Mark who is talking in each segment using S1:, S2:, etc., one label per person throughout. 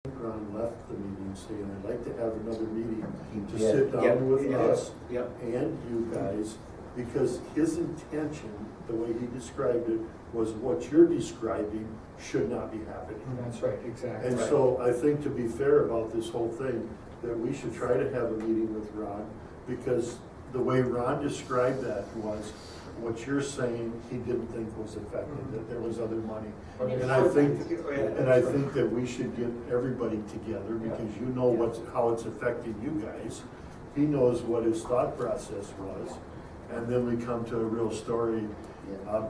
S1: Ron left the meeting saying, I'd like to have another meeting to
S2: Yeah.
S1: sit down
S2: Yep.
S1: with
S2: Yep.
S1: us
S2: Yep.
S1: and you guys, because his intention, the way he described it, was what you're describing should not be happening.
S3: That's right, exactly.
S1: And so I think, to be fair about this whole thing, that we should try to have a meeting with Ron, because the way Ron described that was, what you're saying, he didn't think was affected, that there was other money. And I think that we should get everybody together, because you know how it's affecting you guys. He knows what his thought process was, and then we come to a real story.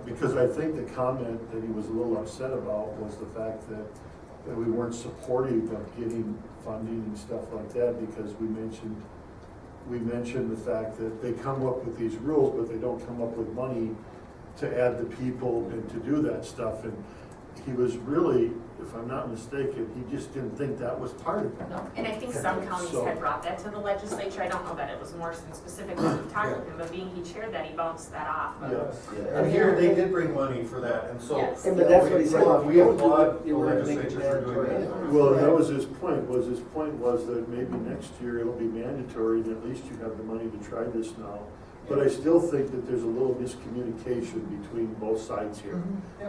S1: Because I think the comment that he was a little upset about was the fact that we weren't supportive of getting funding and stuff like that, because we mentioned the fact that they come up with these rules, but they don't come up with money to add the people and to do that stuff. And he was really, if I'm not mistaken, he just didn't think that was part of it.
S4: No, and I think some counties
S1: So-
S4: had brought that to the legislature. I don't know that it was Morrison specifically who talked with him, but being he chaired that, he bounced that off.
S1: Yeah.
S5: And here, they did bring money for that, and so.
S4: Yes.
S2: Yeah, but that's what he said.
S5: We applaud the
S2: You were gonna make it
S5: legislature for doing
S2: mandatory
S5: that.
S2: anyway.
S1: Well, that was his point, was that maybe next year it'll be mandatory, and at least you have the money to try this now. But I still think that there's a little miscommunication between both sides here.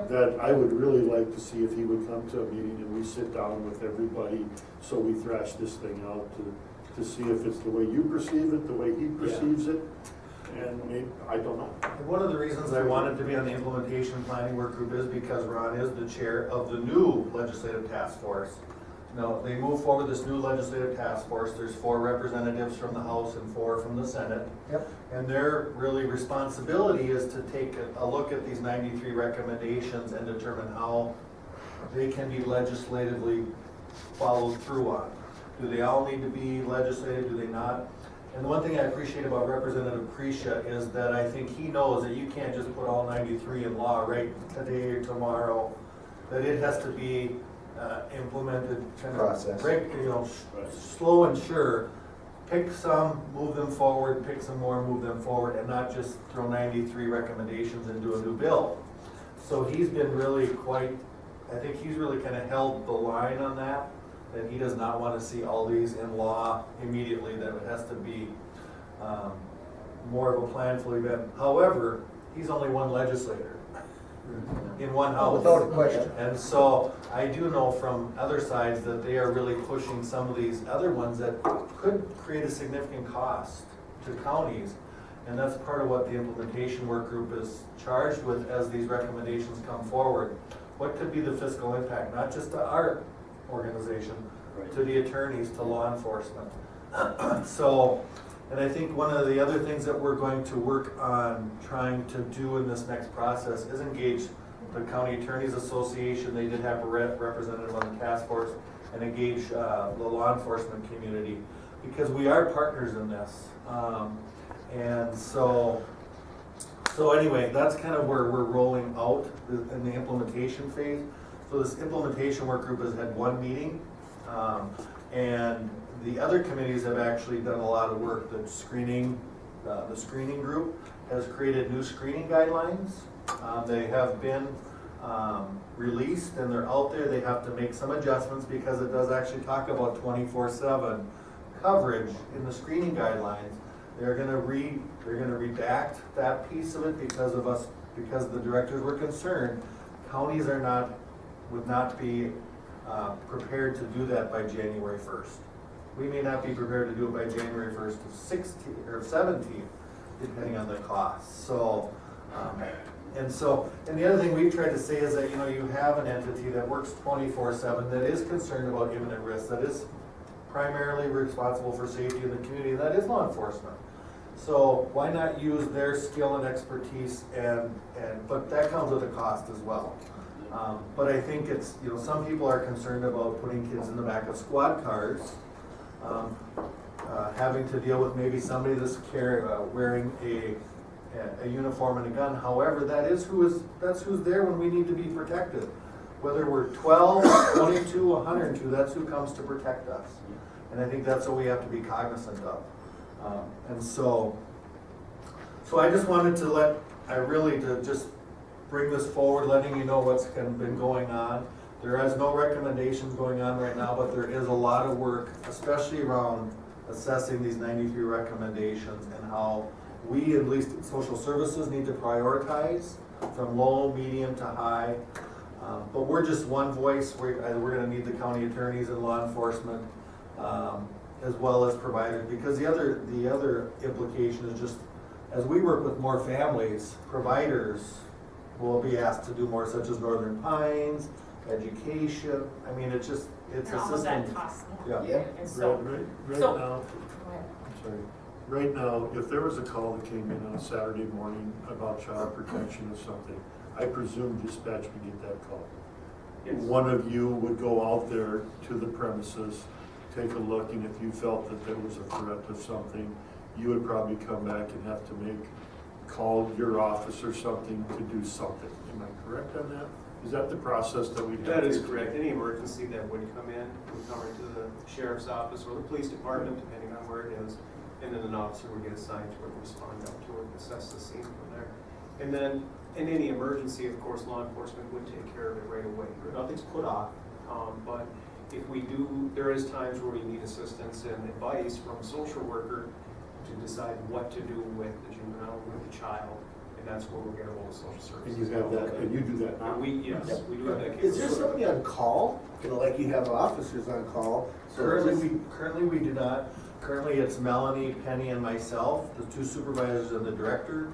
S1: That I would really like to see if he would come to a meeting and we sit down with everybody, so we thrash this thing out to see if it's the way you perceive it, the way he perceives it, and maybe, I don't know.
S5: And one of the reasons I wanted to be on the implementation planning work group is because Ron is the chair of the new legislative task force. Now, they move forward this new legislative task force. There's 4 representatives from the House and 4 from the Senate.
S2: Yep.
S5: And their really responsibility is to take a look at these 93 recommendations and determine how they can be legislatively followed through on. Do they all need to be legislated, do they not? And the one thing I appreciate about Representative Crecia is that I think he knows that you can't just put all 93 in law right today or tomorrow, that it has to be implemented kind of
S2: Process.
S5: slow and sure. Pick some, move them forward, pick some more, move them forward, and not just throw 93 recommendations into a new bill. So he's been really I think he's really kind of held the line on that he does not want to see all these in law immediately, that it has to be more of a planful event. However, he's only one legislator in one house.
S2: Without a question.
S5: And so I do know from other sides that they are really pushing some of these other ones that could create a significant cost to counties. And that's part of what the implementation work group is charged with as these recommendations come forward. What could be the fiscal impact, not just to our organization, to the attorneys, to law enforcement. So, and I think one of the other things that we're going to work on trying to do in this next process is engage the County Attorneys Association. They did have a representative on the task force, and engage the law enforcement community, because we are partners in this. And so anyway, that's kind of where we're rolling out in the implementation phase. So this implementation work group has had 1 meeting, and the other committees have actually done a lot of work. The screening group has created new screening guidelines. They have been released and they're out there. They have to make some adjustments because it does actually talk about 24/7 coverage in the screening guidelines. They're gonna redact that piece of it because the directors were concerned. Counties would not be prepared to do that by January 1st. We may not be prepared to do it by January 1st of 16 or 17, depending on the cost. So, and the other thing we've tried to say is that, you have an entity that works 24/7, that is concerned about imminent risk, that is primarily responsible for safety in the community, and that is law enforcement. So why not use their skill and expertise, but that comes with a cost as well. But I think it's, some people are concerned about putting kids in the back of squad cars, having to deal with maybe somebody that's wearing a uniform and a gun. However, that's who's there when we need to be protected. Whether we're 12, 22, 102, that's who comes to protect us. And I think that's what we have to be cognizant of. And so I just wanted to just bring this forward, letting you know what's been going on. There is no recommendations going on right now, but there is a lot of work, especially around assessing these 93 recommendations and how we, at least in social services, need to prioritize from low, medium to high. But we're just one voice. We're gonna need the county attorneys and law enforcement, as well as providers, because the other implication is just, as we work with more families, providers will be asked to do more, such as Northern Pines, education. I mean, it's a
S4: And all of that
S5: system.
S4: costs more.
S5: Yeah.
S4: And so,
S1: Right
S4: so-
S1: now,
S4: go ahead.
S1: I'm sorry, right now, if there was a call that came in on a Saturday morning about child protection or something, I presume dispatch would get that call.
S2: Yes.
S1: One of you would go out there to the premises, take a look, and if you felt that there was a threat of something, you would probably come back and have to call your office or something to do something. Am I correct on that? Is that the process that we have?
S2: That is correct. Any emergency that would come in would come into the sheriff's office or the police department, depending on where it is. And then an officer would get assigned to it, respond up to it, assess the scene from there. And then in any emergency, of course, law enforcement would take care of it right away. Nothing's put off, but if we do, there is times where we need assistance and advice from a social worker to decide what to do with the juvenile, with the child, and that's where we'll get a hold of social services.
S1: And you have that, and you do that now?
S2: Yes, we do have that.
S3: Is there somebody on call? You know, like you have officers on call? So
S5: Currently we do not. Currently, it's Melanie, Penny, and myself, the two supervisors and the director,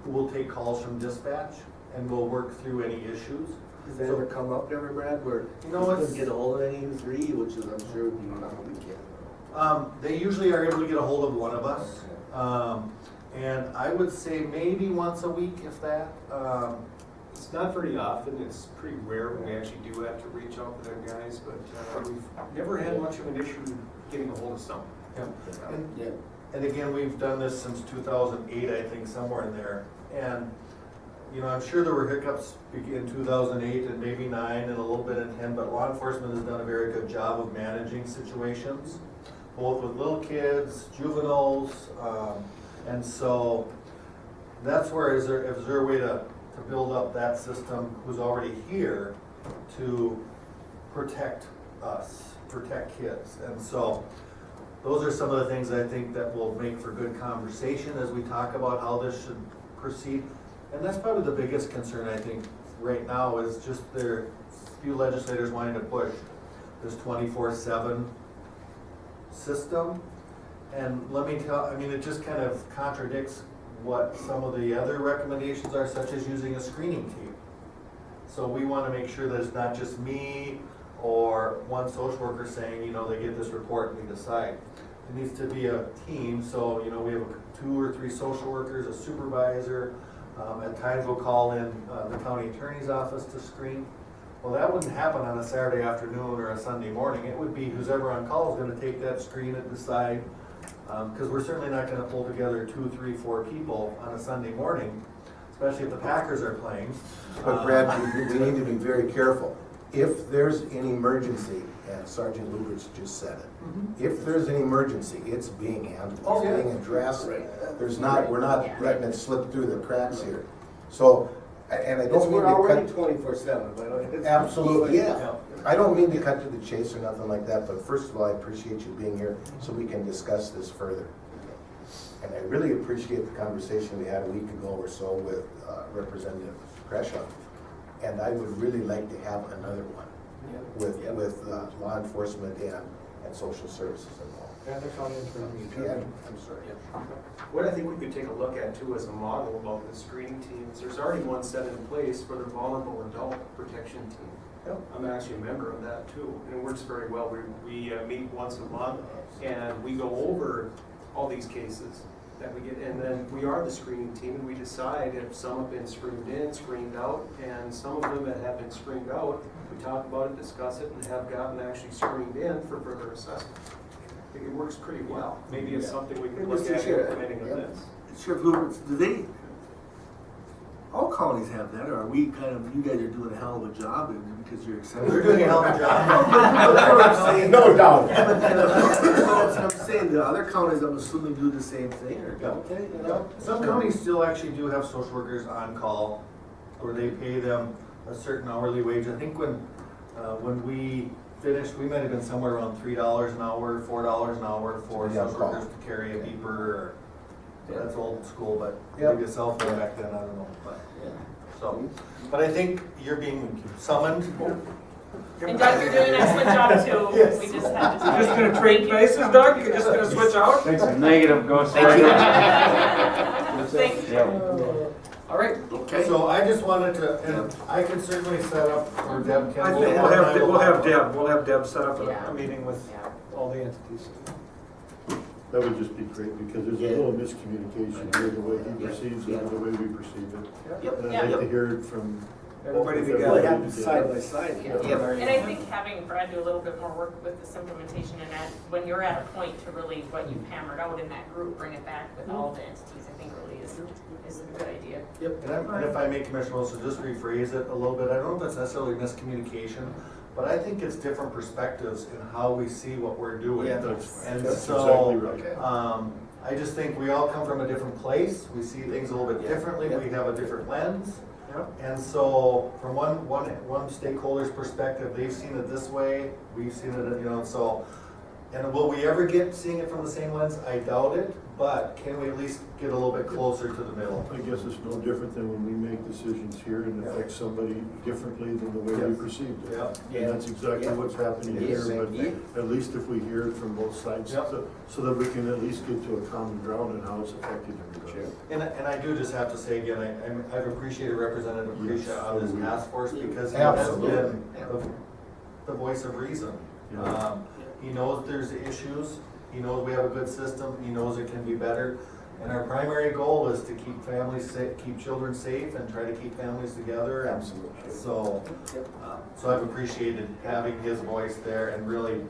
S5: who will take calls from dispatch, and we'll work through any issues.
S3: Does that ever come up ever, Brad, where
S5: You know,
S3: you
S5: it's-
S3: couldn't get a hold of any of the three, which is, I'm sure, would be on the weekend?
S5: They usually are able to get a hold of one of us. And I would say maybe once a week, if that.
S2: It's not very often, it's pretty rare when we actually do have to reach out to them guys, but we've never had much of an issue getting a hold of someone.
S5: And,
S3: Yeah.
S5: and again, we've done this since 2008, I think, somewhere in there. And, you know, I'm sure there were hiccups in 2008 and maybe 9 and a little bit in 10, but law enforcement has done a very good job of managing situations, both with little kids, juveniles, and so that's where, is there a way to build up that system who's already here to protect us, protect kids? And so those are some of the things I think that will make for good conversation as we talk about how this should proceed. And that's probably the biggest concern, I think, right now, is just there are few legislators wanting to push this 24/7 system. And let me tell, I mean, it just kind of contradicts what some of the other recommendations are, such as using a screening team. So we want to make sure that it's not just me or one social worker saying, you know, they get this report and we decide. It needs to be a team, so, you know, we have 2 or 3 social workers, a supervisor. At times we'll call in the county attorney's office to screen. Well, that wouldn't happen on a Saturday afternoon or a Sunday morning. It would be who's ever on call is gonna take that screen and decide, because we're certainly not gonna pull together 2, 3, 4 people on a Sunday morning, especially if the Packers are playing.
S6: But Brad, we need to be very careful. If there's an emergency, and Sergeant Lubitz just said it, if there's an emergency, it's being handled,
S5: Oh,
S6: it's
S5: yeah.
S6: being addressed. There's not, we're
S4: Yeah.
S6: not letting it slip through the cracks here. So, and I
S3: It's,
S6: don't mean
S3: we're already
S6: to
S3: 24/7, but it's.
S6: cut, absolutely,
S5: Yeah.
S6: yeah. I don't mean to cut to the chase or nothing like that, but first of all, I appreciate you being here so we can discuss this further. And I really appreciate the conversation we had a week ago or so with Representative Kreshoff. And I would really like to have another one with law enforcement and social services involved.
S3: And the county attorney.
S6: Yeah, I'm sorry.
S2: What I think we could take a look at too as a model about the screening teams, there's already one set in place for the vulnerable adult protection team.
S6: Yep.
S2: I'm actually a member of that too, and it works very well. We meet once a month and we go over all these cases that we get, and then we are the screening team and we decide if some have been screened in, screened out, and some of them that have been screened out, we talk about it, discuss it, and have gotten actually screened in for further assessment. I think it works pretty well. Maybe it's something we could look
S3: Mr.
S2: at
S3: Chair,
S2: implementing on this.
S7: Sheriff Lubitz, do they, all counties have that, or are we kind of, you guys are doing a hell of a job because you're accepting?
S5: They're doing a hell of a job.
S7: That's what I'm saying.
S6: No doubt.
S7: That's what I'm saying, the other counties, I'm assuming, do the same thing, or don't they? You know?
S5: Some counties still actually do have social workers on call, where they pay them a certain hourly wage. I think when when we finished, we might have been somewhere around $3 an hour, $4 an hour for
S6: Yeah,
S5: social workers to carry a beeper, or, that's old school, but
S6: Yep.
S5: maybe a cell phone back then, I don't know, but, so. But I think you're being summoned.
S4: And Doug, you're doing an excellent job too.
S5: Yes.
S4: We just had to.
S8: You're just gonna trade places, Doug? You're just gonna switch out?
S9: Negative, go
S3: Thank you.
S4: Thank you.
S8: All right.
S3: Okay.
S5: So I just wanted to, and I can certainly set up for Deb
S8: I
S5: Kimball.
S8: think we'll have Deb set up
S4: Yeah.
S8: a meeting with
S4: Yeah.
S8: all the entities.
S1: That would just be great, because there's a little miscommunication here, the way he perceives it and the way we perceive it.
S3: Yep.
S1: And I'd like to hear it from.
S8: Everybody
S1: both of
S8: together.
S3: Well, it
S1: everybody
S3: happens side
S1: together.
S3: by side.
S4: Yeah. And I think having Brad do a little bit more work with this implementation and that, when you're at a point to really, what you've hammered out in that group, bring it back with all the entities, I think really is a good idea.
S5: And if I may, Commissioner Wilson, just rephrase it a little bit, I don't know if it's necessarily miscommunication, but I think it's different perspectives in how we see what we're doing.
S3: Yeah.
S5: And
S1: That's
S5: so,
S1: exactly right.
S5: I just think we all come from a different place, we see things a little bit differently, we have a different lens. And so, from one stakeholder's perspective, they've seen it this way, we've seen it, so, and will we ever get seeing it from the same lens? I doubt it, but can we at least get a little bit closer to the middle?
S1: I guess it's no different than when we make decisions here and affect somebody differently than the way we
S5: Yes.
S1: perceived it.
S5: Yeah.
S1: And that's exactly
S3: Yeah.
S1: what's happening
S3: Yes.
S1: here,
S3: Yeah.
S1: but at least if we hear it from both sides,
S5: Yep.
S1: so that we can at least get to a common ground in how it's affecting everybody.
S5: And I do just have to say again, I've appreciated Representative Grisha on this
S1: Yes.
S5: task force, because he has
S6: Absolutely.
S5: been the voice of reason.
S1: Yeah.
S5: He knows there's issues, he knows we have a good system, he knows it can be better. And our primary goal is to keep families safe, keep children safe, and try to keep families together. And
S6: Absolutely.
S5: so I've appreciated having his voice there and really,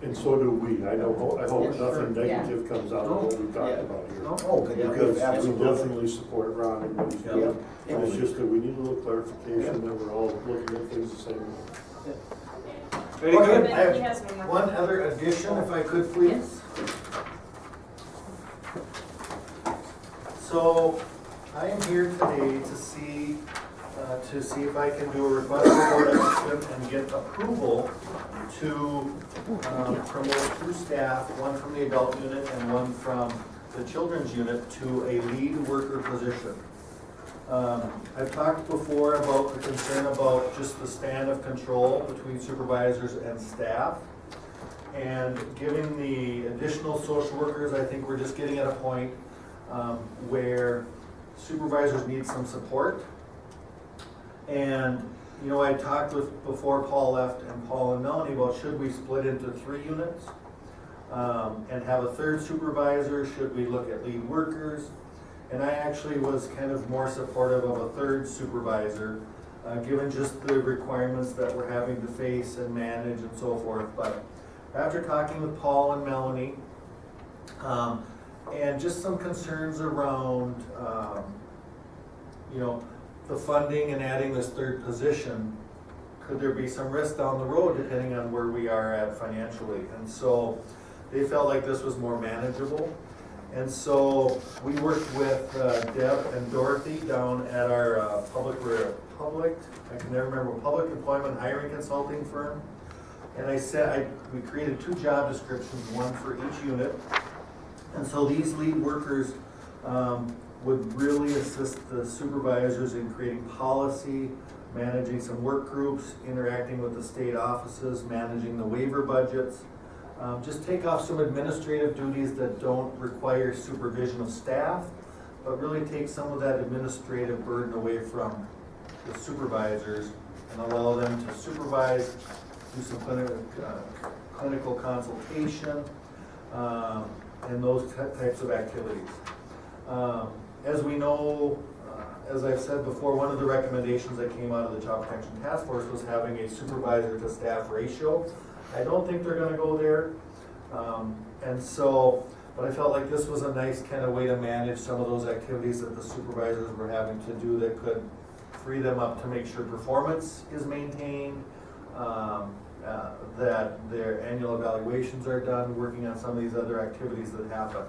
S1: And so do we. I hope
S4: Yeah.
S1: nothing negative comes out of what we talked
S3: Yeah.
S1: about here.
S6: Oh, good.
S1: Because we
S6: Absolutely.
S1: definitely support Ron and what he's doing. And it's just that we need a little clarification that we're all looking at things the same way.
S8: Very
S5: Okay.
S8: good.
S4: And then he has one more.
S5: one other addition, if I could please. So, I am here today to see if I can do a request for board action and get approval to promote two staff, one from the adult unit and one from the children's unit, to a lead worker position. I've talked before about the concern about just the span of control between supervisors and staff. And given the additional social workers, I think we're just getting at a point where supervisors need some support. And, I talked before Paul left, and Paul and Melanie, about should we split into 3 units? And have a third supervisor, should we look at lead workers? And I actually was kind of more supportive of a third supervisor, given just the requirements that we're having to face and manage and so forth. But after talking with Paul and Melanie, and just some concerns around, the funding and adding this third position, could there be some risk down the road depending on where we are at financially? And so they felt like this was more manageable. And so we worked with Deb and Dorothy down at our public employment hiring consulting firm. And we created 2 job descriptions, one for each unit. And so these lead workers would really assist the supervisors in creating policy, managing some work groups, interacting with the state offices, managing the waiver budgets. Just take off some administrative duties that don't require supervision of staff, but really take some of that administrative burden away from the supervisors and allow them to supervise, do some clinical consultation, and those types of activities. As we know, as I've said before, one of the recommendations that came out of the Child Protection Task Force was having a supervisor to staff ratio. I don't think they're gonna go there. But I felt like this was a nice kind of way to manage some of those activities that the supervisors were having to do that could free them up to make sure performance is maintained, that their annual evaluations are done, working on some of these other activities that happen.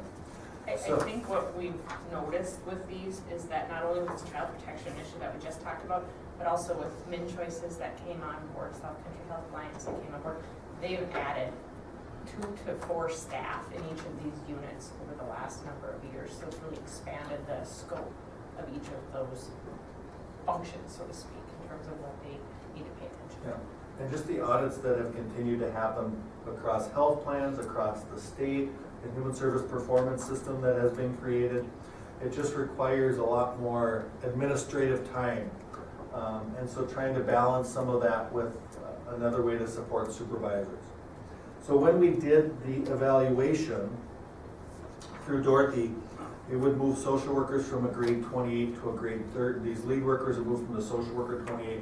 S4: I think what we've noticed with these is that not only with this child protection issue that we just talked about, but also with Min Choices that came on board, South Country Health Alliance that came on board, they've added 2 to 4 staff in each of these units over the last number of years. So it's really expanded the scope of each of those functions, so to speak, in terms of what they need to pay attention to.
S5: Yeah. And just the audits that have continued to happen across health plans, across the state, the human service performance system that has been created, it just requires a lot more administrative time. And so trying to balance some of that with another way to support supervisors. So when we did the evaluation through Dorothy, it would move social workers from a grade 28 to a grade 30. These lead workers would move from the social worker 28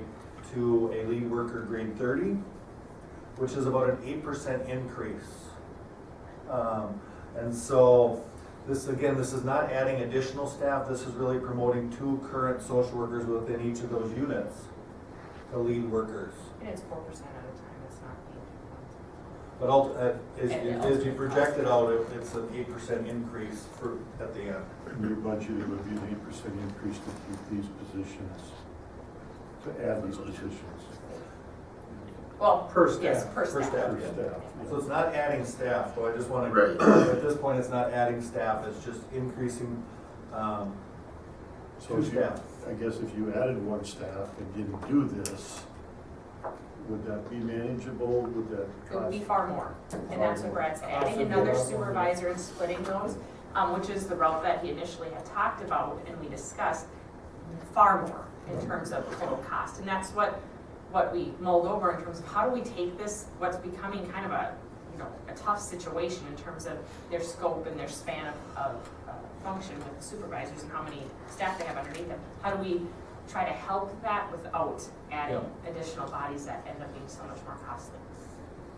S5: to a lead worker grade 30, which is about an 8% increase. And so this, again, this is not adding additional staff. This is really promoting 2 current social workers within each of those units to lead workers.
S4: And it's 4% at a time, it's not 8.
S5: But as you project it out, it's an 8% increase at the end.
S1: In your budget, it would be an 8% increase to keep these positions, to add these positions.
S4: Well,
S8: Per staff.
S4: yes, per
S5: Per
S4: staff.
S5: staff,
S1: Per
S5: yeah.
S1: staff, yeah.
S5: So it's not adding staff, so I just want
S6: Right.
S5: to, at this point, it's not adding staff, it's just increasing
S1: So
S5: 2
S1: if you,
S5: staff.
S1: I guess if you added 1 staff and didn't do this, would that be manageable? Would that
S4: It would be
S1: cost?
S4: far more, and that's what Brad's adding another supervisor and splitting those, which is the route that he initially had talked about and we discussed, far more in terms of total cost. And that's what we mulled over in terms of how do we take this, what's becoming kind of a tough situation in terms of their scope and their span of function with the supervisors and how many staff they have underneath them. How do we try to help that without adding additional bodies that end up being so much more costly?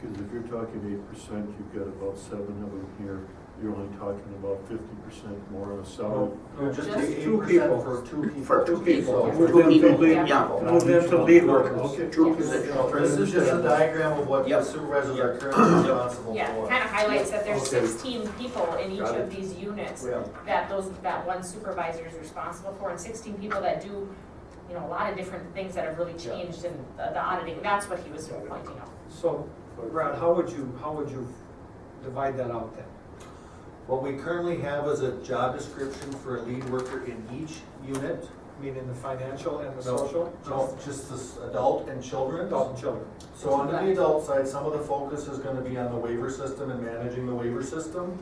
S1: Because if you're talking 8%, you've got about 7 of them here. You're only talking about 50% more on a salary.
S5: No, just
S4: Just
S5: take
S8: 2
S5: 8%
S8: people.
S5: for 2 people.
S3: For 2 people.
S5: So-
S8: Move them to lead,
S4: Yeah.
S8: move them to lead workers.
S1: Okay.
S3: True
S4: Yes.
S3: position.
S5: This is just a diagram of what the
S3: Yep.
S5: supervisors are currently responsible
S4: Yeah,
S5: for.
S4: kind of highlights that there's
S1: Okay.
S4: 16 people in each
S1: Got it.
S4: of these units
S5: Yeah.
S4: that one supervisor is responsible for, and 16 people that do, a lot of different things that have really changed in the auditing. That's what he was pointing out.
S8: So, Brad, how would you divide that out then?
S5: What we currently have is a job description for a lead worker in each unit.
S8: Meaning the financial and the
S5: No,
S8: social?
S5: No, just this adult and children.
S8: Adult and children.
S5: So on the adult side, some of the focus is gonna be on the waiver system and managing the waiver system.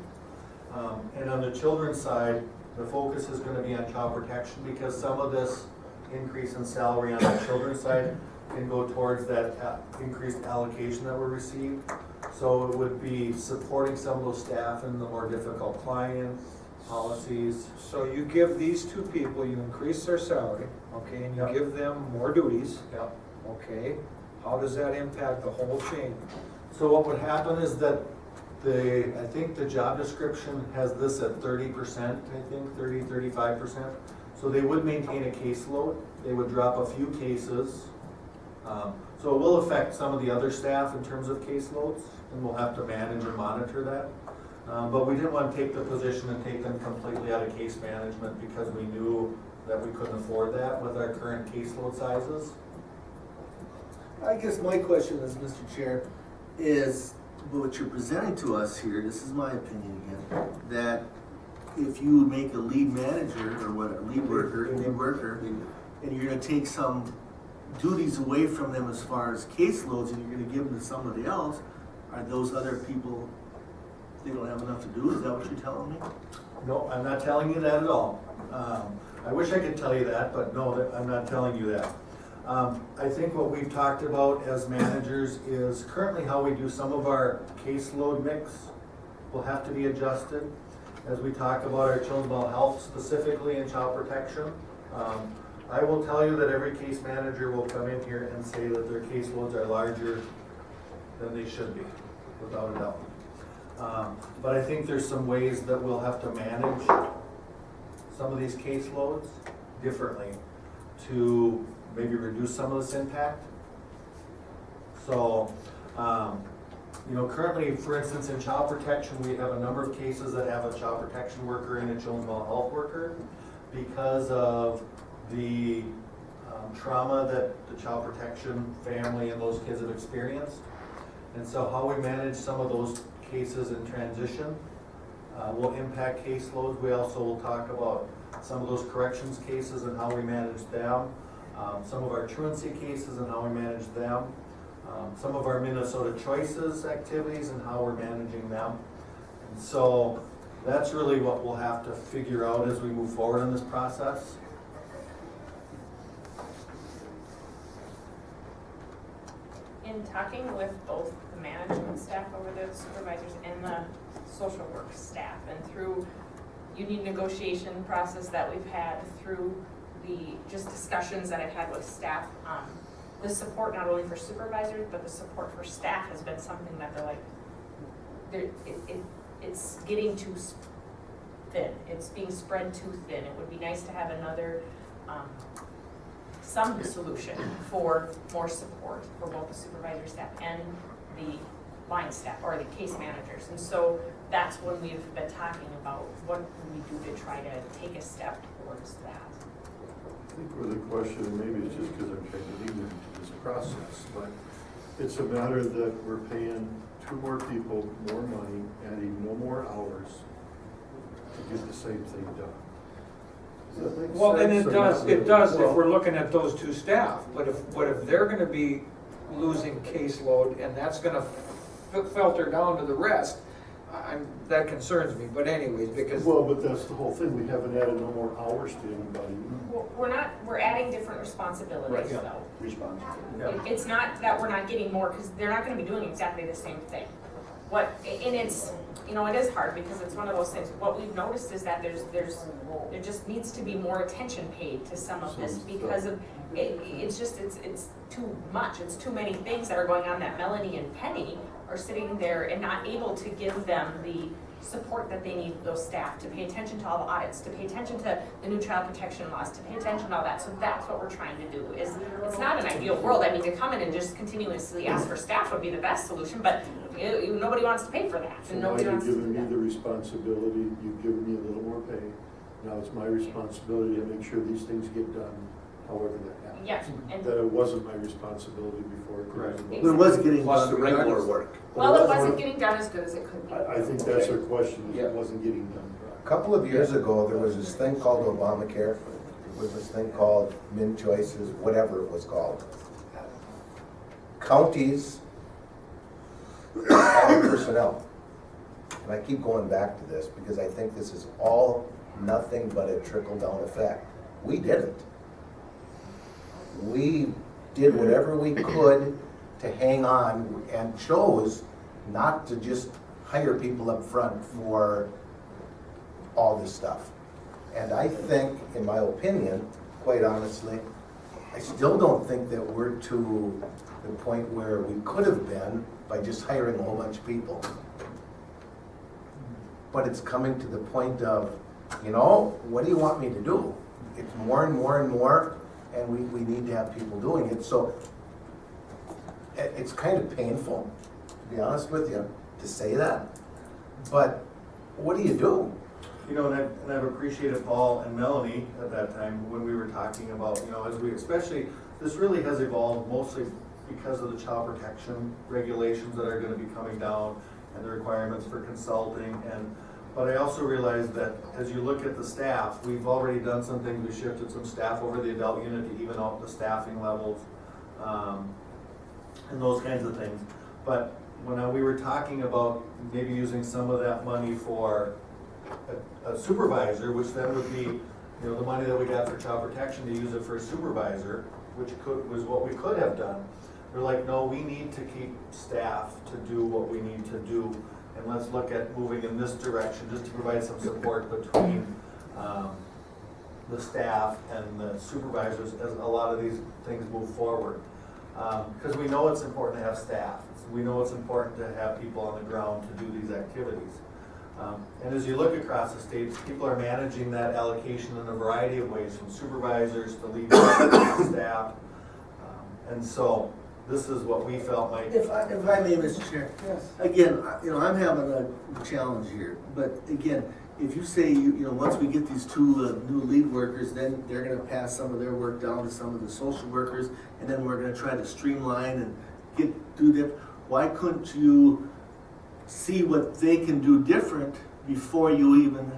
S5: And on the children's side, the focus is gonna be on child protection because some of this increase in salary on the children's side can go towards that increased allocation that we received. So it would be supporting some of those staff in the more difficult clients, policies.
S8: So you give these 2 people, you increase their salary, okay, and you
S5: Yep.
S8: give them more duties,
S5: Yep.
S8: okay? How does that impact the whole chain?
S5: So what would happen is that I think the job description has this at 30%, 35%. So they would maintain a caseload, they would drop a few cases. So it will affect some of the other staff in terms of caseloads, and we'll have to manage and monitor that. But we didn't want to take the position and take them completely out of case management because we knew that we couldn't afford that with our current caseload sizes.
S3: I guess my question is, Mr. Chair, is what you're presenting to us here, this is my opinion again, that if you make a lead manager or what, a lead worker, and you're gonna take some duties away from them as far as caseloads and you're gonna give them to somebody else, are those other people, they don't have enough to do? Is that what you're telling me?
S5: No, I'm not telling you that at all. I wish I could tell you that, but no, I'm not telling you that. I think what we've talked about as managers is currently how we do some of our caseload mix will have to be adjusted as we talk about our children's mental health specifically and child protection. I will tell you that every case manager will come in here and say that their caseloads are larger than they should be, without a doubt. But I think there's some ways that we'll have to manage some of these caseloads differently to maybe reduce some of this impact. So, currently, for instance, in child protection, we have a number of cases that have a child protection worker and a children's mental health worker because of the trauma that the child protection family and those kids have experienced. And so how we manage some of those cases in transition will impact caseloads. We also will talk about some of those corrections cases and how we manage them, some of our truancy cases and how we manage them, some of our Minnesota Choices activities and how we're managing them. And so that's really what we'll have to figure out as we move forward in this process.
S4: In talking with both the management staff over the supervisors and the social work staff, and through union negotiation process that we've had, through the just discussions that I've had with staff, the support not only for supervisors, but the support for staff has been something that they're like, it's getting too thin. It's being spread too thin. It would be nice to have another, some solution for more support for both the supervisor staff and the line staff or the case managers. And so that's when we've been talking about what can we do to try to take a step towards that.
S1: I think where the question, and maybe it's just because I'm kind of new to this process, but it's a matter that we're paying 2 more people more money, adding no more hours to get the same thing done. Does that make
S8: Well, and
S1: sense
S8: it
S1: or
S8: does,
S1: not
S8: it
S1: really?
S8: does if
S1: Well,
S8: we're looking at those 2 staff, but if they're gonna be losing caseload and that's gonna filter down to the rest, that concerns me, but anyways, because.
S1: Well, but that's the whole thing, we haven't added no more hours to anybody.
S4: Well, we're adding different responsibilities
S1: Right.
S4: though.
S1: Yeah.
S4: It's not that we're not getting more, because they're not gonna be doing exactly the same thing. And it's, you know, it is hard because it's one of those things. What we've noticed is that there just needs to be more attention paid to some of this because of, it's too much. It's too many things that are going on that Melanie and Penny are sitting there and not able to give them the support that they need, those staff, to pay attention to all the audits, to pay attention to the new child protection laws, to pay attention to all that. So that's what we're trying to do. It's not an ideal world. I mean, to come in and just continuously ask for staff would be the best solution, but nobody wants to pay for that,
S1: So
S4: and
S1: now
S4: nobody
S1: you're
S4: wants to do
S1: giving me
S4: that.
S1: the responsibility, you've given me a little more pay. Now it's my responsibility to make sure these things get done, however that happens.
S4: Yeah, and,
S1: That it wasn't my responsibility before.
S5: Correct.
S3: But it was getting
S7: Plus
S3: done
S7: the regular
S3: regardless.
S7: work.
S4: well, it wasn't getting done as good as it could be.
S1: I think that's a question, is
S7: Yeah.
S1: it wasn't getting done.
S6: A couple of years ago, there was this thing called Obamacare, there was this thing called Min Choices, whatever it was called. Counties hired personnel. And I keep going back to this because I think this is all nothing but a trickle-down effect. We didn't. We did whatever we could to hang on and chose not to just hire people up front for all this stuff. And I think, in my opinion, quite honestly, I still don't think that we're to the point where we could have been by just hiring a whole bunch of people. But it's coming to the point of, you know, what do you want me to do? It's more and more and more, and we need to have people doing it. So it's kind of painful, to be honest with you, to say that. But what do you do?
S5: You know, and I've appreciated Paul and Melanie at that time when we were talking about, you know, as we, especially, this really has evolved mostly because of the child protection regulations that are gonna be coming down and the requirements for consulting. But I also realized that as you look at the staff, we've already done some things. We shifted some staff over the adult unit to even out the staffing levels, and those kinds of things. But when we were talking about maybe using some of that money for a supervisor, which then would be, you know, the money that we got for child protection, to use it for a supervisor, which was what we could have done. We're like, no, we need to keep staff to do what we need to do, and let's look at moving in this direction, just to provide some support between the staff and the supervisors as a lot of these things move forward. Because we know it's important to have staff. We know it's important to have people on the ground to do these activities. And as you look across the state, people are managing that allocation in a variety of ways, from supervisors to lead staff. And so this is what we felt might.
S3: If I may, Mr. Chair.
S8: Yes.
S3: Again, you know, I'm having a challenge here, but again, if you say, you know, once we get these two new lead workers, then they're gonna pass some of their work down to some of the social workers, and then we're gonna try to streamline and do that, why couldn't you see what they can do different before you even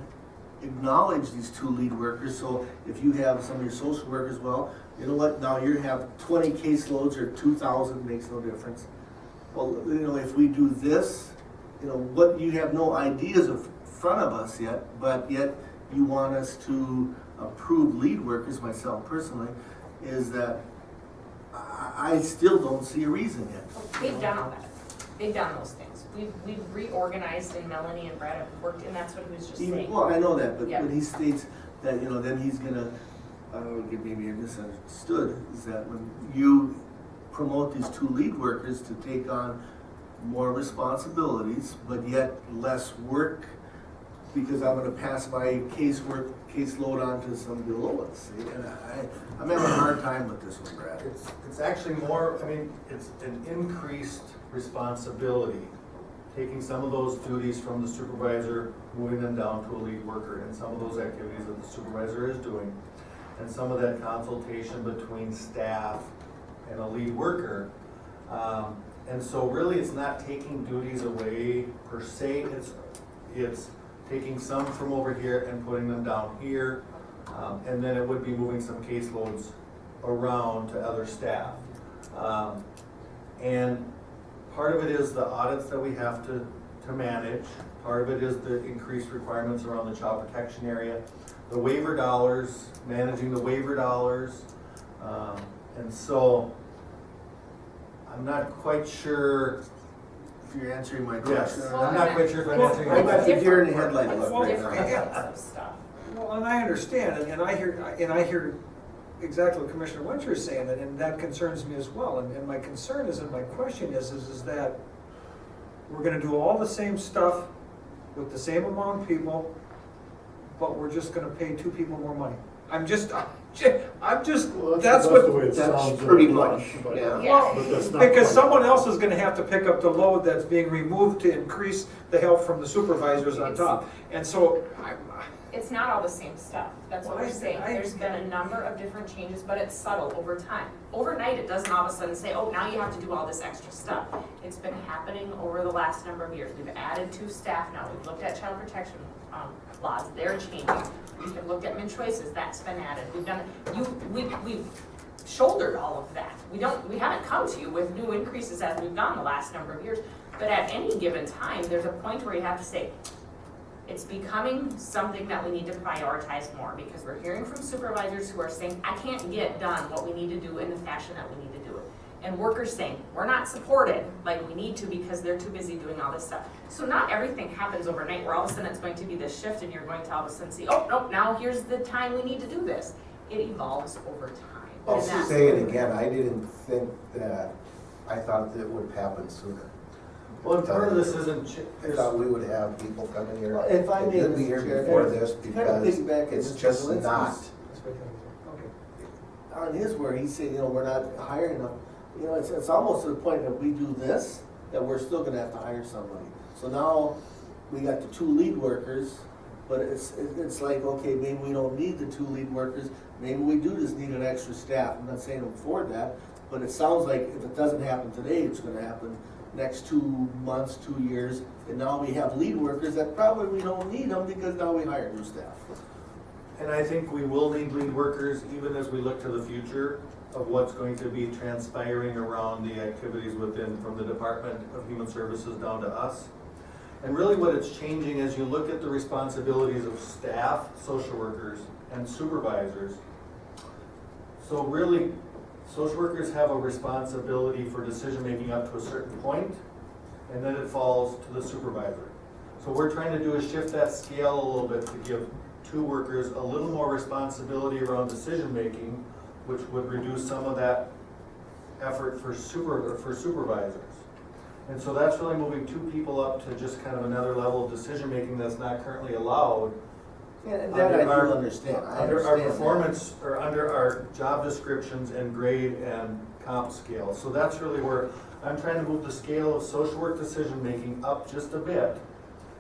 S3: acknowledge these two lead workers? So if you have some of your social workers, well, you know what, now you have 20 caseloads or 2,000, makes no difference. Well, you know, if we do this, you know, what, you have no ideas in front of us yet, but yet you want us to approve lead workers, myself personally, is that I still don't see a reason yet.
S4: They've done all that. They've done those things. We've reorganized, and Melanie and Brad have worked, and that's what he was just saying.
S3: Well, I know that, but
S4: Yeah.
S3: when he states that, you know, then he's gonna, maybe I misunderstood, is that when you promote these two lead workers to take on more responsibilities, but yet less work, because I'm gonna pass my caseload on to some below us. See, and I'm having a hard time with this one, Brad.
S5: It's actually more, I mean, it's an increased responsibility, taking some of those duties from the supervisor, moving them down to a lead worker, and some of those activities that the supervisor is doing, and some of that consultation between staff and a lead worker. And so really, it's not taking duties away per se, it's taking some from over here and putting them down here, and then it would be moving some caseloads around to other staff. And part of it is the audits that we have to manage, part of it is the increased requirements around the child protection area, the waiver dollars, managing the waiver dollars, and so I'm not quite sure.
S3: If you're answering my
S5: Yes,
S3: question.
S5: I'm not quite sure if I'm answering
S3: I
S5: your
S3: got
S5: question.
S3: the deer in the headlight
S4: It's
S3: look right
S4: different
S3: now.
S4: kinds of stuff.
S8: Well, and I understand, and I hear exactly what Commissioner Winter is saying, and that concerns me as well. And my concern is, and my question is that we're gonna do all the same stuff with the same amount of people, but we're just gonna pay two people more money. I'm just,
S1: Well,
S8: that's
S1: the
S8: what,
S1: way it
S3: that's
S1: sounds in
S3: pretty
S1: a
S3: much,
S1: flash, but-
S3: yeah.
S4: Yeah.
S1: But that's not
S8: because
S1: quite-
S8: someone else is gonna have to pick up the load that's being removed to increase the help from the supervisors on top. And so,
S4: It's not all the same stuff, that's what
S8: Well,
S4: we're saying. There's been a number of different changes, but it's subtle over time. Overnight, it doesn't all of a sudden say, oh, now you have to do all this extra stuff. It's been happening over the last number of years. We've added 2 staff now. We've looked at child protection laws, they're changing. We've looked at mid-choices, that's been added. We've done, we've shouldered all of that. We haven't come to you with new increases as we've gone the last number of years. But at any given time, there's a point where you have to say, it's becoming something that we need to prioritize more, because we're hearing from supervisors who are saying, I can't get done what we need to do in the fashion that we need to do it. And workers saying, we're not supported like we need to because they're too busy doing all this stuff. So not everything happens overnight where all of a sudden it's going to be this shift and you're going to all of a sudden see, oh, nope, now here's the time we need to do this. It evolves over time.
S6: I'll
S4: And that's-
S6: say it again, I didn't think that, I thought that would happen sooner.
S5: Well, and part of this isn't,
S6: I thought we would have people coming here.
S3: Well, if I
S6: that
S3: may,
S6: could be here
S3: Mr. Chair,
S6: before
S3: kind of-
S6: this
S3: kind of
S6: because
S3: piggyback
S6: it's
S3: on Mr.
S6: just
S3: Zelinski's-
S6: not.
S8: okay.
S3: On his where he's saying, you know, we're not hiring enough, you know, it's almost to the point that we do this, that we're still gonna have to hire somebody. So now, we got the 2 lead workers, but it's like, okay, maybe we don't need the 2 lead workers, maybe we do just need an extra staff. I'm not saying I'm for that, but it sounds like if it doesn't happen today, it's gonna happen next 2 months, 2 years, and now we have lead workers that probably we don't need them because now we hire new staff.
S5: and I think we will need lead workers even as we look to the future of what's going to be transpiring around the activities within, from the Department of Human Services down to us. And really what it's changing as you look at the responsibilities of staff, social workers, and supervisors. So really, social workers have a responsibility for decision-making up to a certain point, and then it falls to the supervisor. So we're trying to do is shift that scale a little bit to give 2 workers a little more responsibility around decision-making, which would reduce some of that effort for supervisors. And so that's really moving 2 people up to just kind of another level of decision-making that's not currently allowed.
S3: And that I do
S5: Under our-
S3: understand, I
S5: Under our
S3: understand that.
S5: performance, or under our job descriptions and grade and comp scale. So that's really where I'm trying to move the scale of social work decision-making up just a bit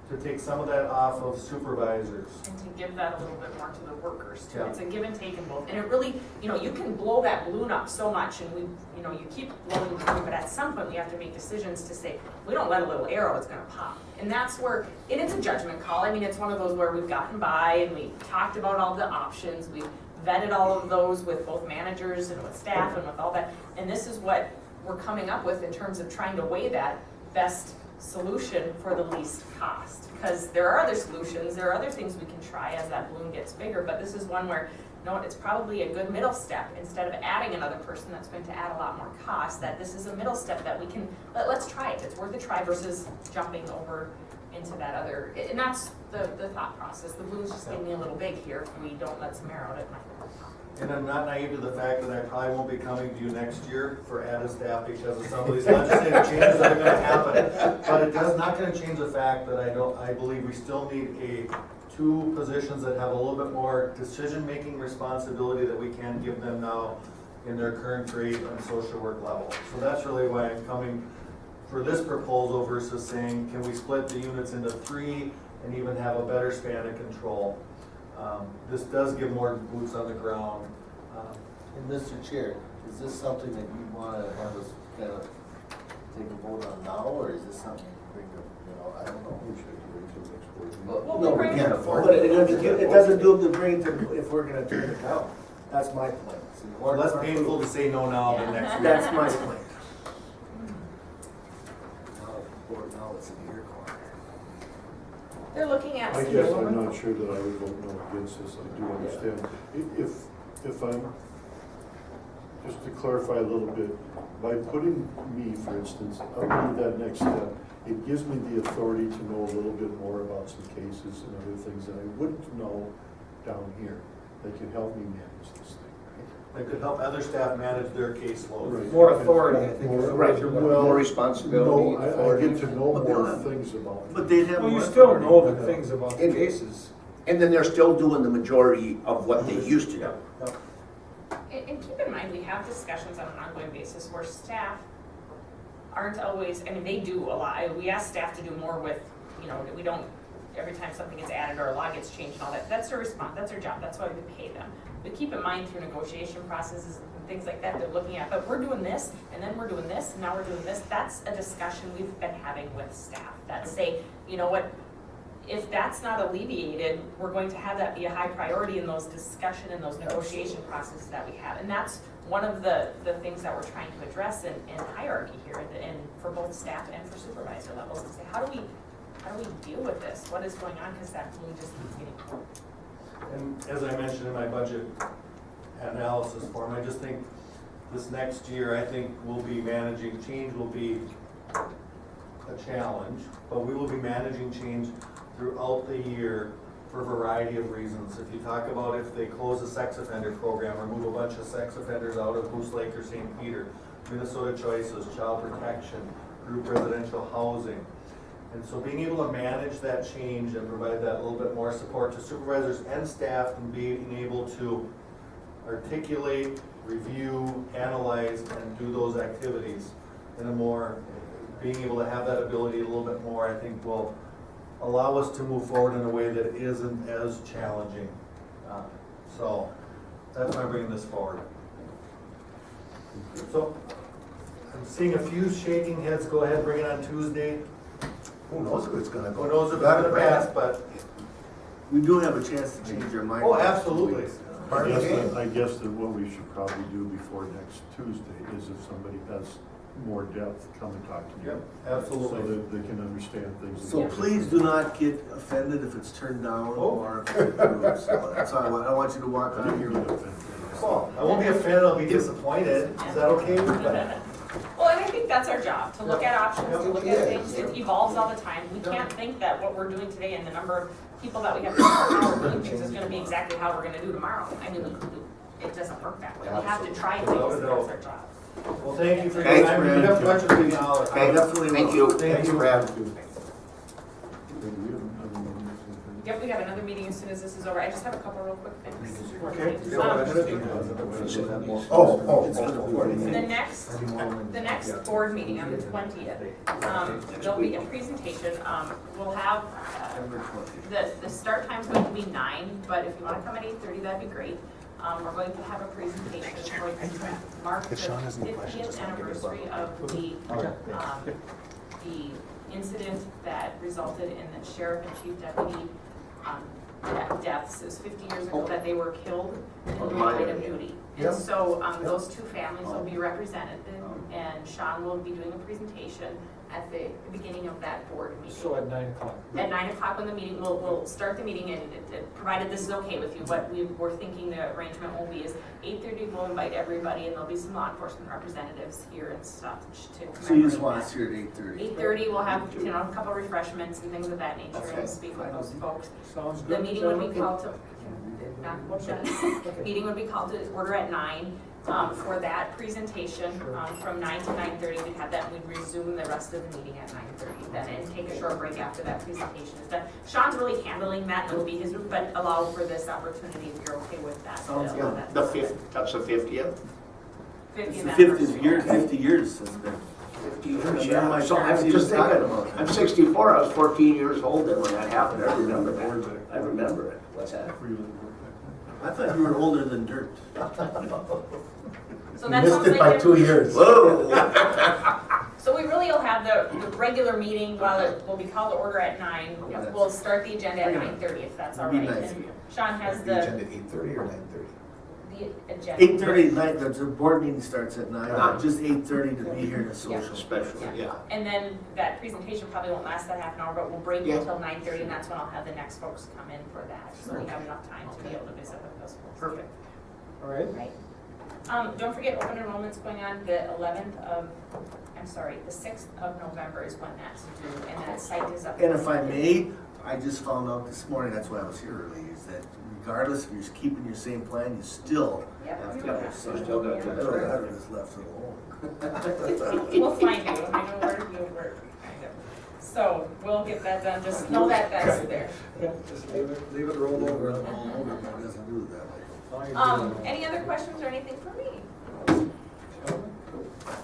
S5: to take some of that off of supervisors.
S4: And to give that a little bit more to the workers too.
S5: Yeah.
S4: It's a give and take in both. And it really, you can blow that balloon up so much and you keep blowing the balloon, but at some point we have to make decisions to say, we don't let a little arrow, it's gonna pop. And that's where, and it's a judgment call. I mean, it's one of those where we've gotten by and we talked about all the options. We've vetted all of those with both managers and with staff and with all that. And this is what we're coming up with in terms of trying to weigh that best solution for the least cost. Because there are other solutions, there are other things we can try as that balloon gets bigger, but this is one where, it's probably a good middle step. Instead of adding another person that's going to add a lot more cost, that this is a middle step that we can, let's try it. It's worth a try versus jumping over into that other, and that's the thought process. The balloon's just getting a little big here. If we don't let some air out, it might pop.
S5: And I'm not naive to the fact that I probably won't be coming to you next year for added staff because of some of these legislative changes that are gonna happen. But it does not gonna change the fact that I believe we still need two positions that have a little bit more decision-making responsibility that we can give them now in their current grade and social work level. So that's really why I'm coming for this proposal versus saying, can we split the units into 3 and even have a better span of control? This does give more boots on the ground.
S3: And Mr. Chair, is this something that you wanna have us kind of take a vote on now, or is this something you bring up, I don't know.
S1: We should wait till next board meeting.
S4: Well,
S3: No, we
S4: bring
S3: can't
S4: it-
S3: afford
S7: But
S3: it.
S7: it doesn't do to bring it to, if we're gonna turn it down. That's my point. See,
S5: Or less painful to say no now than next week.
S7: That's my point. Now it's in your corner.
S4: They're looking at.
S1: I guess I'm not sure that I would vote no against this, I do understand. If I'm, just to clarify a little bit, by putting me, for instance, up into that next step, it gives me the authority to know a little bit more about some cases and other things that I wouldn't know down here. That can help me manage this thing, right?
S5: That could help other staff manage their caseload.
S1: Right.
S8: More authority, I think. is the
S1: Right,
S8: way to-
S1: well,
S6: More responsibility,
S1: No, I
S6: authority.
S1: get to know
S3: But
S1: more
S3: they'll-
S1: things about it.
S3: But they'd have
S8: Well,
S3: more
S8: you still
S3: authority.
S8: know the things about the
S6: And-
S8: cases.
S6: And then they're still doing the majority of what they used to do.
S4: And keep in mind, we have discussions on an ongoing basis where staff aren't always, they do a lot. We ask staff to do more with, we don't, every time something gets added or a law gets changed and all that, that's their response, that's their job, that's why we pay them. But keep in mind through negotiation processes and things like that, they're looking at, but we're doing this, and then we're doing this, and now we're doing this. That's a discussion we've been having with staff that say, you know what, if that's not alleviated, we're going to have that be a high priority in those discussion and those negotiation processes that we have. And that's one of the things that we're trying to address in hierarchy here and for both staff and for supervisor levels to say, how do we deal with this? What is going on? Because that balloon just keeps getting full.
S5: And as I mentioned in my budget analysis form, I just think this next year, I think we'll be managing, change will be a challenge, but we will be managing change throughout the year for a variety of reasons. If you talk about if they close a sex offender program or move a bunch of sex offenders out of Moose Lake or St. Peter, Minnesota Choices, child protection, group residential housing. And so being able to manage that change and provide that little bit more support to supervisors and staff and being able to articulate, review, analyze, and do those activities in a more, being able to have that ability a little bit more, I think will allow us to move forward in a way that isn't as challenging. So that's why I'm bringing this forward. So I'm seeing a few shaking heads. Go ahead, bring it on Tuesday.
S6: Who knows if it's gonna go?
S5: Who knows if it's gonna pass, but,
S3: We do have a chance to change our mind.
S5: oh, absolutely.
S6: Part of the game.
S1: I guess that what we should probably do before next Tuesday is if somebody has more depth, come and talk to me.
S5: Yep, absolutely.
S1: So that they can understand things.
S3: So please do not get offended if it's turned down
S5: Oh.
S3: or if it's approved. So that's all I want you to walk
S1: I
S3: out
S1: didn't
S3: here
S1: get
S3: with.
S1: offended.
S5: Well, I won't be offended, I'll be disappointed. Is that okay with that?
S4: Well, and I think that's our job, to look at options, to look at things. It evolves all the time. We can't think that what we're doing today and the number of people that we have how we're doing things is gonna be exactly how we're gonna do tomorrow. I mean, it doesn't work that way. We have to try things, and that's our job.
S5: Well, thank you for your
S6: Thanks,
S5: time.
S6: Brad.
S5: You have questions, we can holler.
S6: Okay,
S3: Definitely
S6: thank
S3: will.
S6: you.
S5: Thank
S6: Thanks,
S5: you.
S6: Brad.
S4: Yep, we got another meeting as soon as this is over. I just have a couple real quick things.
S8: Okay.
S4: The next board meeting on the 20th, there'll be a presentation. We'll have, the start time's going to be 9, but if you want to come at 8:30, that'd be great. We're going to have a presentation. We're going to mark the 50th anniversary of the incident that resulted in the sheriff and chief deputy deaths. It was 50 years ago that they were killed in the line of duty. And so those two families will be represented, and Sean will be doing a presentation at the beginning of that board meeting.
S8: So at 9 o'clock.
S4: At 9 o'clock when the meeting, we'll start the meeting, and provided this is okay with you, what we were thinking the arrangement will be is 8:30 we'll invite everybody, and there'll be some law enforcement representatives here and stuff to commemorate.
S3: So you just want us here at 8:30?
S4: 8:30, we'll have, a couple refreshments and things of that nature, and speak with those folks.
S8: Sounds good.
S4: The meeting would be called to, meeting would be called to order at 9. For that presentation, from 9 to 9:30, we'd have that, and we'd resume the rest of the meeting at 9:30 then, and take a short break after that presentation is done. Sean's really handling that, and it'll be his, but allow for this opportunity if you're okay with that.
S3: Sounds good.
S9: The 5th, that's the 50th?
S3: 50
S4: anniversary.
S3: years, 50 years has been.
S9: 50 years,
S3: Remember
S9: yeah.
S3: my
S9: So
S3: parents
S9: I'm
S3: even
S9: just
S3: talking
S9: thinking,
S3: about it.
S9: I'm 64, I was 14 years old then when that happened, I remember that. I remember it. What's that?
S3: I thought you were older than dirt.
S4: So
S6: You
S4: that
S6: missed
S4: sounds
S6: it
S4: like
S6: by
S4: they're-
S6: 2 years.
S9: Whoa!
S4: So we really will have the regular meeting, while it will be called to order at 9. We'll start the agenda at 9:30 if that's all
S3: That'd
S4: right.
S3: be nice.
S4: And Sean has
S6: The
S4: the
S6: agenda at 8:30 or 9:30?
S4: agenda.
S3: 8:30 at night, the board meeting starts at 9,
S9: Nine.
S3: just 8:30 to be here to social.
S9: Special, yeah.
S4: And then that presentation probably won't last that half an hour, but we'll break
S9: Yeah.
S4: until 9:30, and that's when I'll have the next folks come in for that. So we have enough time to be able to visit with those folks.
S9: Perfect.
S8: All right.
S4: Right. Don't forget, open enrollment's going on the 6th of November is when that's due, and that site is up.
S3: And if I may, I just found out this morning, that's why I was here early, is that regardless if you're keeping your same plan, you still
S4: Yep.
S3: have to
S9: Yep.
S3: have a
S9: You
S3: sign.
S9: still got to-
S3: I'd rather just left it alone.
S4: We'll find you, I know where you work, kind of. So we'll get that done, just know that that's there.
S8: Just leave it roll over.
S3: It doesn't do it that way.
S4: Any other questions or anything for me?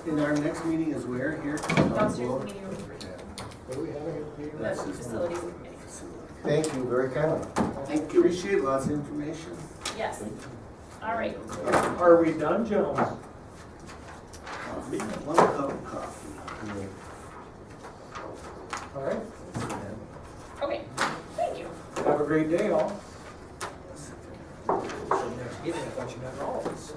S3: And our next meeting is where, here?
S4: Downstairs meeting room 3,
S8: What do we have again? Meeting?
S4: the facilities committee.
S6: Thank you, very kind.
S9: Thank you.
S3: Appreciate lots of information.
S4: Yes, all right.
S8: Are we done, gentlemen?
S3: One cup of coffee.
S8: All right.
S4: Okay, thank you.
S8: Have a great day, all. Next meeting, I thought you meant all of us.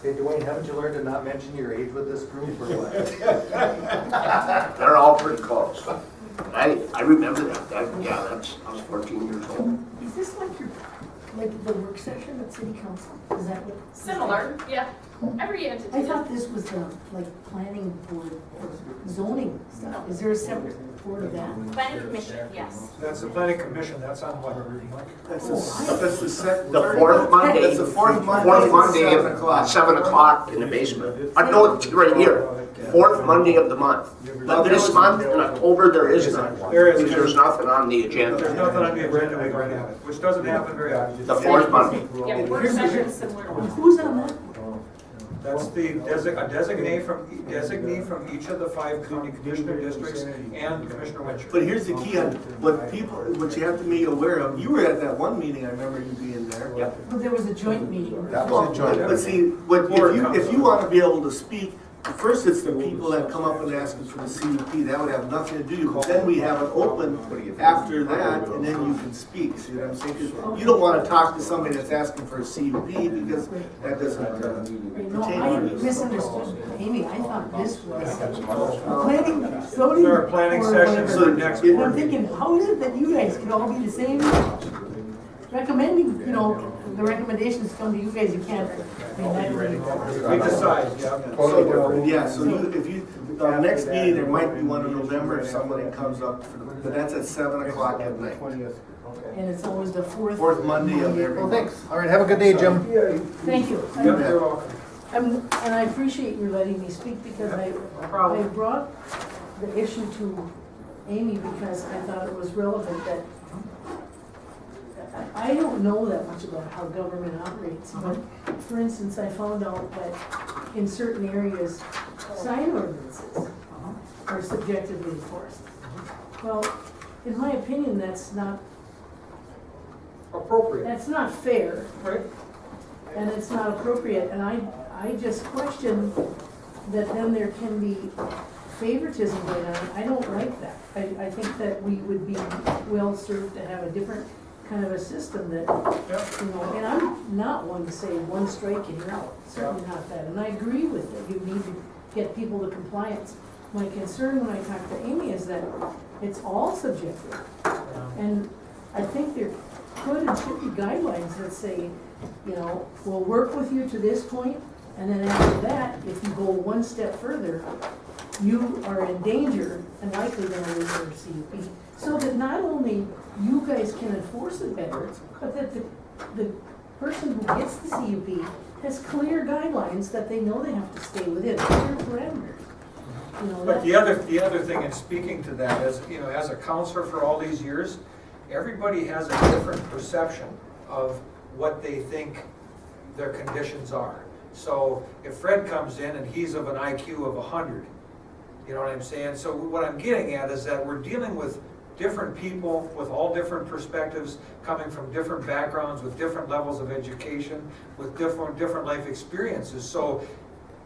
S5: Hey, Dwayne, haven't you learned to not mention your age with this group or what?
S9: They're all pretty close. I remember that, I was 14 years old.
S10: Is this like the work session at city council? Is that what?
S4: Similar, yeah, every entity.
S10: I thought this was the, planning board or zoning stuff. Is there a separate board of that?
S4: Planning commission, yes.
S8: That's the planning commission, that's on what, Mike?
S3: That's the second.
S9: The fourth Monday.
S3: That's the fourth Monday.
S9: Fourth Monday
S3: at 7
S9: at
S3: o'clock.
S9: 7 o'clock in the basement. No, it's right here. Fourth Monday of the month. But this month, in October, there is none.
S8: There is.
S9: Because there's nothing on the
S8: There's
S9: agenda.
S8: nothing on the agenda, we don't have it, which doesn't happen very often.
S9: The fourth Monday.
S4: Yeah, work session is similar to one.
S10: Who's on that?
S8: That's the a designee from each of the 5 county commissioner districts and Commissioner Winchell.
S3: But here's the key on what you have to be aware of. You were at that one meeting, I remember you being there.
S9: Yep.
S10: Well, there was a joint meeting.
S6: That was a joint.
S3: But see, if you want to be able to speak, first it's the people that come up and ask us for the CUP, that would have nothing to do. But then we have it open after that, and then you can speak, see what I'm saying? 'Cause you don't want to talk to somebody that's asking for a CUP, because that doesn't
S10: No,
S3: pertain
S10: I
S3: to this.
S10: misunderstood. Amy, I thought this was planning, zoning.
S8: Our planning
S10: or
S8: session
S10: whatever.
S8: for next
S10: And I'm
S8: board.
S10: thinking, how is it that you guys can all be the same? Recommending, the recommendations come to you guys, you can't.
S8: We decide, yeah.
S6: Totally different.
S3: Yeah, so our next meeting, there might be one in November if somebody comes up, but that's at 7 o'clock at night.
S10: And it's always the fourth.
S3: Fourth Monday of every
S6: Well,
S3: month.
S6: thanks. All right, have a good day, Jim.
S10: Thank you.
S8: Yep, you're welcome.
S10: And I appreciate you letting me speak because I brought the issue to Amy because I thought it was relevant that I don't know that much about how government operates, but for instance, I found out that in certain areas, sign ordinances are subjectively enforced. Well, in my opinion, that's not
S8: Appropriate.
S10: That's not fair,
S8: Right.
S10: and it's not appropriate, and I just question that then there can be favoritism going on. I don't like that. I think that we would be well served to have a different kind of a system that, you know, and I'm not one to say one strike and you're out, certainly not that, and I agree with that, you need to get people to compliance. My concern when I talk to Amy is that it's all subjective, and I think there could and should be guidelines that say, you know, we'll work with you to this point, and then after that, if you go one step further, you are in danger and likely going to lose your CUP. So that not only you guys can enforce it better, but that the person who gets the CUP has clear guidelines that they know they have to stay within, clear parameters. You know,
S8: But the other thing in speaking to that is, you know, as a counselor for all these years, everybody has a different perception of what they think their conditions are. So if Fred comes in and he's of an IQ of 100, you know what I'm saying? So what I'm getting at is that we're dealing with different people with all different perspectives, coming from different backgrounds, with different levels of education, with different life experiences. So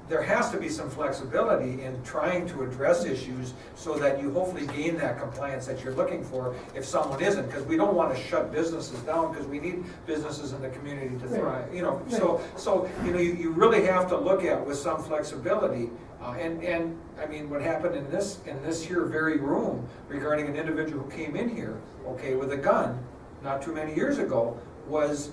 S8: there has to be some flexibility in trying to address issues so that you hopefully gain that compliance that you're looking for if someone isn't, because we don't want to shut businesses down because we need businesses in the community to thrive, you know. So you know, you really have to look at with some flexibility. And I mean, what happened in this here very room regarding an individual who came in here, okay, with a gun, not too many years ago, was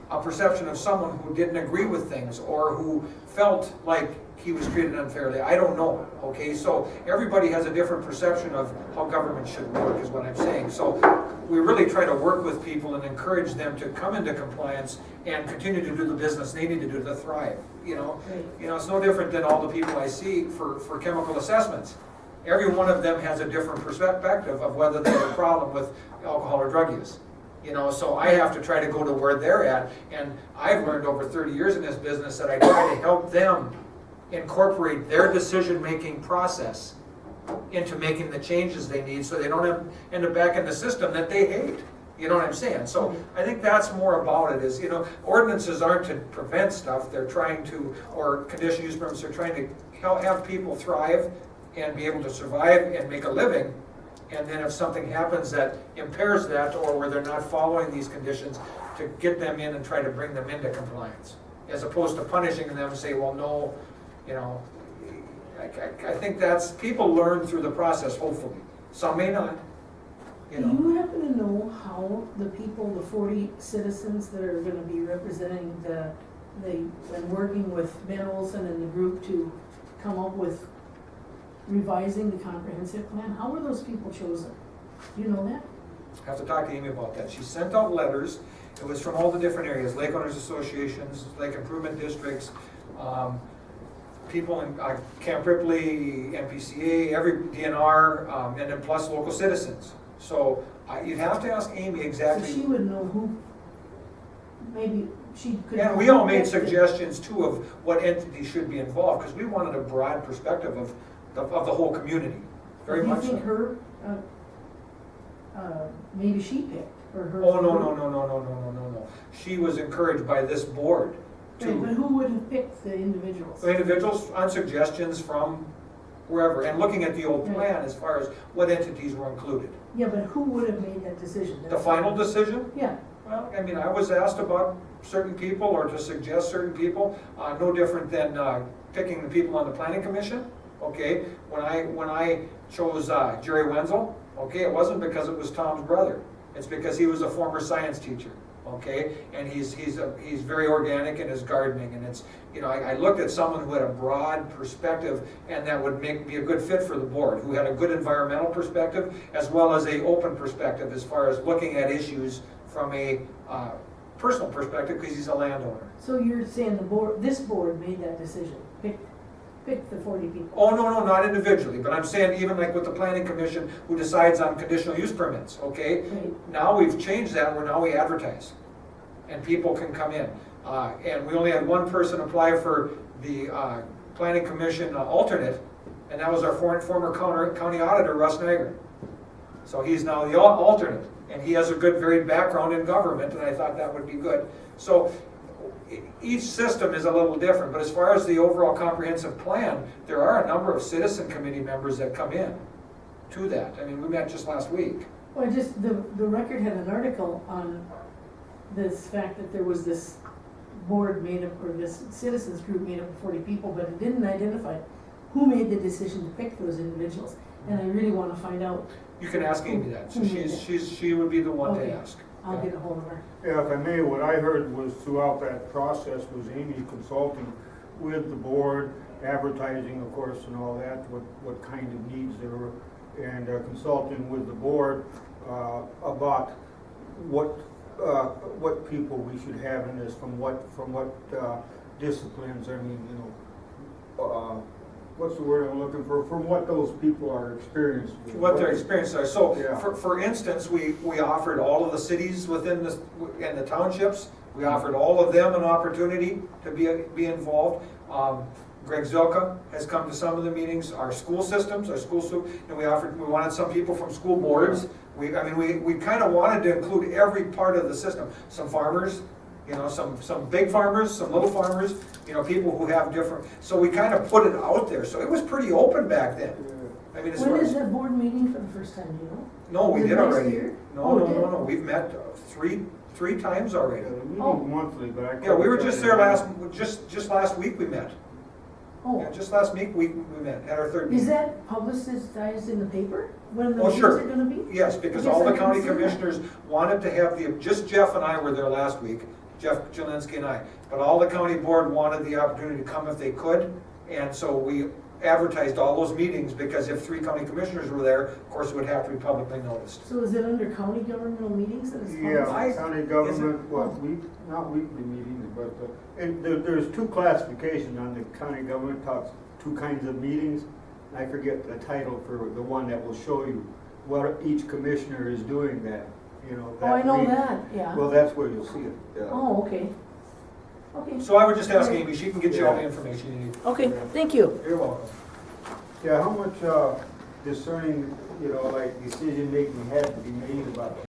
S8: a perception of someone who didn't agree with things or who felt like he was treated unfairly. I don't know, okay? So everybody has a different perception of how government should work is what I'm saying. So we really try to work with people and encourage them to come into compliance and continue to do the business they need to do to thrive, you know?
S10: Right.
S8: You know, it's no different than all the people I see for chemical assessments. Every one of them has a different perspective of whether they have a problem with alcohol or drug use. You know, so I have to try to go to where they're at, and I've learned over 30 years in this business that I try to help them incorporate their decision-making process into making the changes they need so they don't end up back in the system that they hate. You know what I'm saying? So I think that's more about it is, you know, ordinances aren't to prevent stuff, they're trying to, or conditional use permits, they're trying to have people thrive and be able to survive and make a living. And then if something happens that impairs that or where they're not following these conditions, to get them in and try to bring them into compliance. As opposed to punishing them and say, well, no, you know, I think that's, people learn through the process, hopefully. Some may not, you
S10: Do
S8: know.
S10: you happen to know how the people, the 40 citizens that are gonna be representing and working with Ben Olson and the group to come up with revising the comprehensive plan, how were those people chosen? Do you know that?
S8: I have to talk to Amy about that. She sent out letters. It was from all the different areas, lake owners associations, lake improvement districts, people in Camp Ripley, MPCA, every DNR, and then plus local citizens. So you'd have to ask Amy
S10: So
S8: exactly.
S10: she would know who, maybe she could.
S8: And we all made suggestions too of what entities should be involved, because we wanted a broad perspective of the whole community, very much
S10: Do you
S8: so.
S10: think her, maybe she picked, or her?
S8: Oh, no. She was encouraged by this board
S10: Right, but
S8: to,
S10: who would have picked the individuals?
S8: individuals on suggestions from wherever, and looking at the old plan as far as what entities were included.
S10: Yeah, but who would have made that decision?
S8: The final decision?
S10: Yeah,
S8: Well, I mean, I was asked about certain people or to suggest certain people, no different than picking the people on the planning commission. Okay, when I chose Jerry Wenzel, okay, it wasn't because it was Tom's brother. It's because he was a former science teacher. Okay, and he's very organic in his gardening, and it's, you know, I looked at someone who had a broad perspective and that would be a good fit for the board, who had a good environmental perspective as well as a open perspective as far as looking at issues from a personal perspective, because he's a landowner.
S10: So you're saying the board, this board made that decision, pick the 40 people?
S8: Oh, no, not individually, but I'm saying even like with the planning commission who decides on conditional use permits, okay?
S10: Right.
S8: Now we've changed that, where now we advertise, and people can come in. And we only had one person apply for the planning commission alternate, and that was our former county auditor, Russ Niagara. So he's now the alternate, and he has a good, varied background in government, and I thought that would be good. So each system is a little different, but as far as the overall comprehensive plan, there are a number of citizen committee members that come in to that. I mean, we met just last week.
S10: Well, just, the record had an article on this fact that there was this board made up, or this citizens group made up of 40 people, but it didn't identify who made the decision to pick those individuals. And I really want to find out.
S8: You can ask Amy that, so
S10: Who made
S8: she would be the one to
S10: Okay.
S8: ask.
S10: I'll get a hold of her.
S11: Yeah, if I may, what I heard was throughout that process was Amy consulting with the board, advertising, of course, and all that, what kind of needs there were, and consulting with the board about what people we should have in this, from what disciplines. I mean, what's the word I'm looking for? From what those people are experienced with.
S8: What their experiences are. So,
S11: Yeah.
S8: for instance, we offered all of the cities within this, and the townships, we offered all of them an opportunity to be involved. Greg Zilka has come to some of the meetings, our school systems, and we wanted some people from school boards. We kind of wanted to include every part of the system. Some farmers, some big farmers, some little farmers, people who have different, so we kind of put it out there. So it was pretty open back then. I mean, as far
S10: When is
S8: as,
S10: that board meeting for the first time, do you know?
S8: no, we
S10: Is it
S8: did
S10: next
S8: already.
S10: year?
S8: No,
S10: Oh,
S8: no,
S10: did?
S8: no, we've met three times already.
S11: The meeting
S10: Oh.
S11: monthly, but I.
S8: Yeah, we were just there just last week we met.
S10: Oh,
S8: Yeah, just last week we met at our third meeting.
S10: is that publicized in the paper when the
S8: Oh,
S10: meetings
S8: sure.
S10: are gonna be?
S8: Yes, because
S10: Yes,
S8: all
S10: I
S8: the
S10: can
S8: county
S10: see that.
S8: commissioners wanted to have just Jeff and I were there last week, Jeff Jelinski and I, but all the county board wanted the opportunity to come if they could, and so we advertised all those meetings, because if 3 county commissioners were there, of course it would have to be publicly noticed.
S10: So is it under county governmental meetings that it's
S11: Yeah,
S10: publicized?
S11: county government, not weekly meetings, but, and there's 2 classifications on the county government, talks 2 kinds of meetings. I forget the title for the one that will show you what each commissioner is doing that,
S10: Oh, I know
S11: week.
S10: that, yeah.
S11: Well, that's where you'll see it. Yeah.
S10: Oh, okay. Okay.
S8: So I would just ask Amy, she can get you all the information you need.
S10: Okay, thank you.
S8: You're welcome.
S11: Yeah, how much discerning, like decision making had to be made about